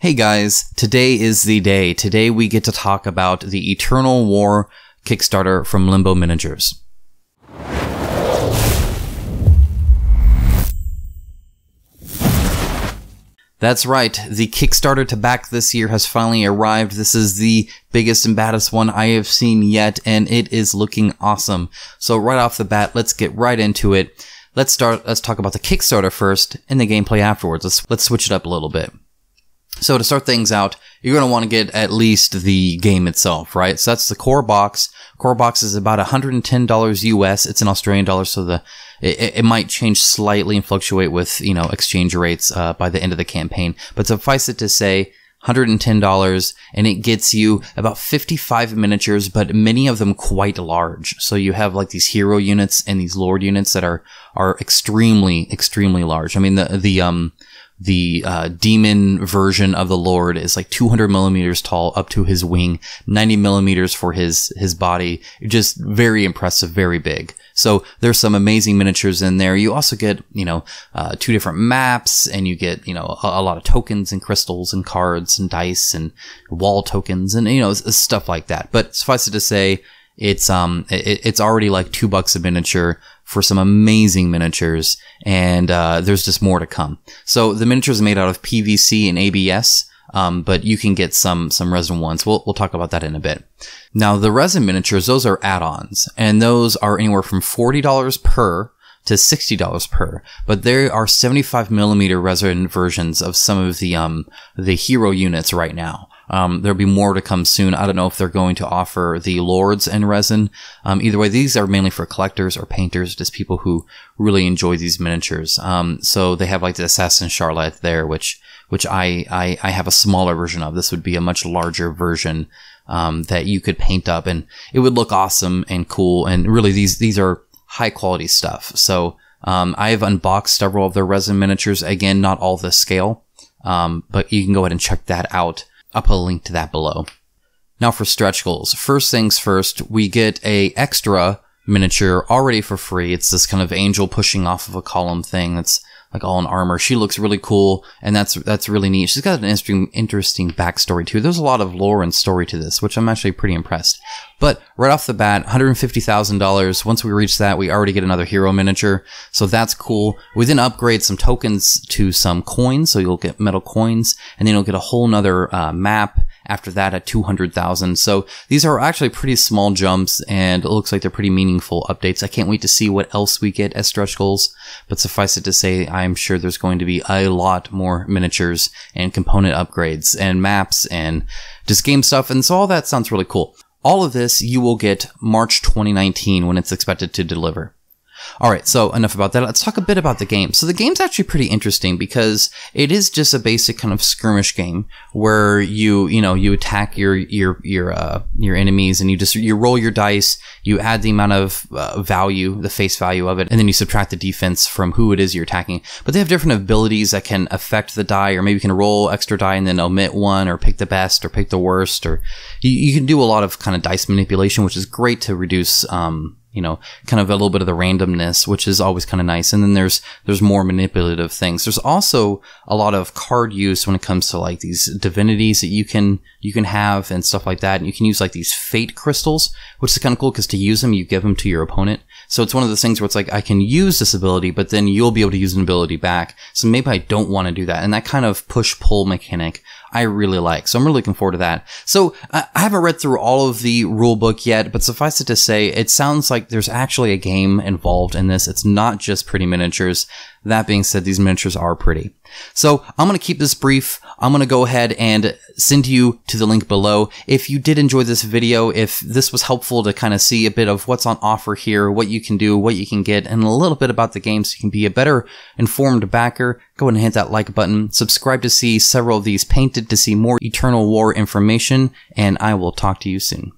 Hey guys, today is the day. Today we get to talk about the Eternal War Kickstarter from Limbo Miniatures. That's right, the Kickstarter to back this year has finally arrived. This is the biggest and baddest one I have seen yet, and it is looking awesome. So right off the bat, let's get right into it. Let's talk about the Kickstarter first, and the gameplay afterwards. Let's switch it up a little bit. So to start things out, you're going to want to get at least the game itself, right? So that's the core box. Core box is about $110 US. It's in Australian dollars, so it might change slightly and fluctuate with, exchange rates by the end of the campaign. But suffice it to say, $110, and it gets you about 55 miniatures, but many of them quite large. So you have like these hero units and these lord units that are extremely large. I mean, the demon version of the Lord is like 200 millimeters tall up to his wing, 90 millimeters for his body. Just very impressive, very big. So there's some amazing miniatures in there. You also get, two different maps, and you get, a lot of tokens and crystals and cards and dice and wall tokens and, stuff like that. But suffice it to say, it's already like $2 a miniature for some amazing miniatures, and there's just more to come. So the miniatures are made out of PVC and ABS, but you can get some resin ones. We'll talk about that in a bit. Now the resin miniatures, those are add-ons, and those are anywhere from $40 per to $60 per, but there are 75 millimeter resin versions of some of the hero units right now. There'll be more to come soon. I don't know if they're going to offer the lords in resin. Either way, these are mainly for collectors or painters, just people who really enjoy these miniatures. So they have like the Assassin Charlotte there, which I have a smaller version of. This would be a much larger version, that you could paint up, and it would look awesome and cool. And really, these are high quality stuff. So, I've unboxed several of their resin miniatures. Again, not all the scale, but you can go ahead and check that out. I'll put a link to that below. Now for stretch goals. First things first, we get a extra miniature already for free. It's this kind of angel pushing off of a column thing that's like all in armor. She looks really cool, and that's really neat. She's got an interesting backstory too. There's a lot of lore and story to this, which I'm actually pretty impressed. But right off the bat, $150,000. Once we reach that, we already get another hero miniature, so that's cool. We then upgrade some tokens to some coins, so you'll get metal coins, and then you'll get a whole nother map after that at 200,000. So these are actually pretty small jumps, and it looks like they're pretty meaningful updates. I can't wait to see what else we get as stretch goals, but suffice it to say, I'm sure there's going to be a lot more miniatures and component upgrades and maps and just game stuff, and so all that sounds really cool. All of this you will get March 2019 when it's expected to deliver. Alright, so enough about that. Let's talk a bit about the game. So the game's actually pretty interesting because it is just a basic kind of skirmish game where you attack your enemies, and you roll your dice, you add the amount of value, the face value of it, and then you subtract the defense from who it is you're attacking. But they have different abilities that can affect the die, or maybe you can roll extra die and then omit one, or pick the best, or pick the worst, or you can do a lot of kind of dice manipulation, which is great to reduce kind of a little bit of the randomness, which is always kind of nice. And then there's more manipulative things. There's also a lot of card use when it comes to like these divinities that you can have and stuff like that. And you can use like these fate crystals, which is kind of cool because to use them, you give them to your opponent. So it's one of those things where it's like, I can use this ability, but then you'll be able to use an ability back. So maybe I don't want to do that. And that kind of push-pull mechanic I really like. So I'm really looking forward to that. So I haven't read through all of the rule book yet, but suffice it to say, it sounds like there's actually a game involved in this. It's not just pretty miniatures. That being said, these miniatures are pretty. So I'm going to keep this brief. I'm going to go ahead and send you to the link below. If you did enjoy this video, if this was helpful to kind of see a bit of what's on offer here, what you can do, what you can get, and a little bit about the game so you can be a better informed backer, go ahead and hit that like button. Subscribe to see several of these painted, to see more Eternal War information, and I will talk to you soon.